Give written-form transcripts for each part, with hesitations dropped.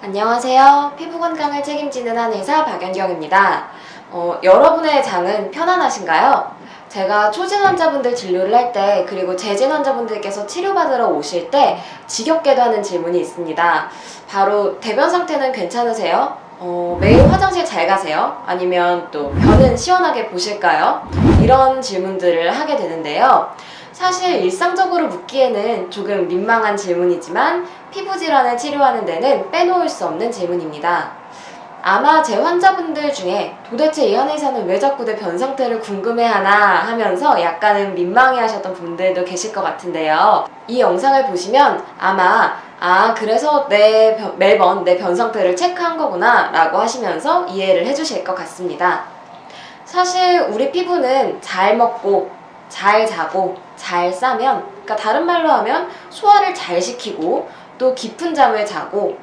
안녕하세요. 피부 건강을 책임지는 한의사 박연경입니다. 여러분의 장은 편안하신가요? 제가 초진 환자분들 진료를 할 때, 그리고 재진 환자분들께서 치료받으러 오실 때 지겹게도 하는 질문이 있습니다. 바로 대변 상태는 괜찮으세요? 매일 화장실 잘 가세요? 아니면 또 변은 시원하게 보실까요? 이런 질문들을 하게 되는데요. 사실 일상적으로 묻기에는 조금 민망한 질문이지만 피부 질환을 치료하는 데는 빼놓을 수 없는 질문입니다. 아마 제 환자분들 중에 도대체 이 한의사는 왜 자꾸 내 변 상태를 궁금해하나 하면서 약간은 민망해 하셨던 분들도 계실 것 같은데요. 이 영상을 보시면 아마 그래서 매번 내 변 상태를 체크한 거구나 라고 하시면서 이해를 해주실 것 같습니다. 사실 우리 피부는 잘 먹고 잘 자고 잘 싸면, 그러니까 다른 말로 하면 소화를 잘 시키고 또 깊은 잠을 자고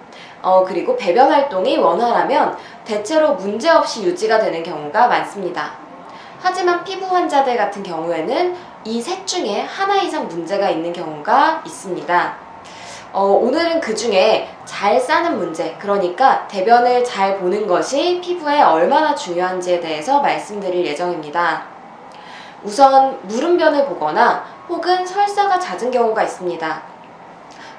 그리고 배변 활동이 원활하면 대체로 문제없이 유지가 되는 경우가 많습니다. 하지만 피부 환자들 같은 경우에는 이 셋 중에 하나 이상 문제가 있는 경우가 있습니다. 오늘은 그 중에 잘 싸는 문제, 그러니까 대변을 잘 보는 것이 피부에 얼마나 중요한지에 대해서 말씀드릴 예정입니다. 우선 무름변을 보거나 혹은 설사가 잦은 경우가 있습니다.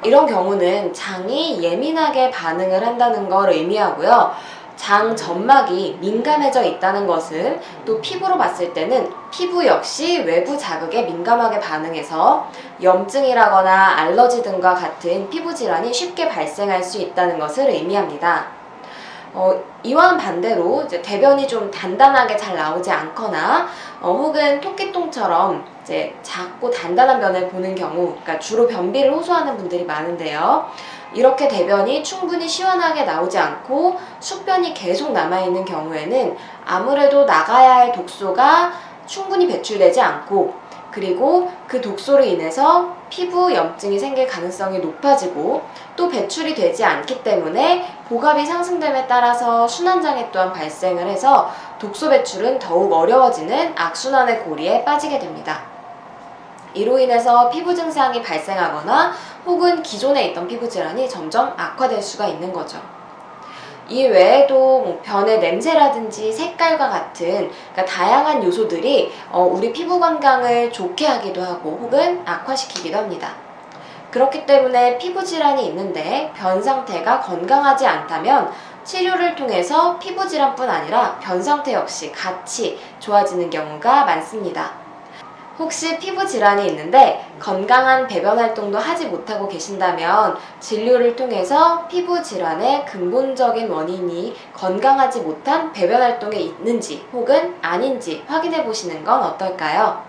이런 경우는 장이 예민하게 반응을 한다는 걸 의미하고요. 장 점막이 민감해져 있다는 것은 또 피부로 봤을 때는 피부 역시 외부 자극에 민감하게 반응해서 염증이라거나 알러지 등과 같은 피부 질환이 쉽게 발생할 수 있다는 것을 의미합니다. 이와는 반대로 이제 대변이 좀 단단하게 잘 나오지 않거나 혹은 토끼똥처럼 이제 작고 단단한 변을 보는 경우, 그러니까 주로 변비를 호소하는 분들이 많은데요. 이렇게 대변이 충분히 시원하게 나오지 않고 숙변이 계속 남아있는 경우에는 아무래도 나가야 할 독소가 충분히 배출되지 않고, 그리고 그 독소로 인해서 피부 염증이 생길 가능성이 높아지고 또 배출이 되지 않기 때문에 복압이 상승됨에 따라서 순환장애 또한 발생을 해서 독소 배출은 더욱 어려워지는 악순환의 고리에 빠지게 됩니다. 이로 인해서 피부 증상이 발생하거나 혹은 기존에 있던 피부 질환이 점점 악화될 수가 있는 거죠. 이 외에도 변의 냄새라든지 색깔과 같은, 그러니까 다양한 요소들이 우리 피부 건강을 좋게 하기도 하고 혹은 악화시키기도 합니다. 그렇기 때문에 피부 질환이 있는데 변 상태가 건강하지 않다면 치료를 통해서 피부 질환뿐 아니라 변 상태 역시 같이 좋아지는 경우가 많습니다. 혹시 피부 질환이 있는데 건강한 배변 활동도 하지 못하고 계신다면 진료를 통해서 피부 질환의 근본적인 원인이 건강하지 못한 배변 활동에 있는지 혹은 아닌지 확인해 보시는 건 어떨까요?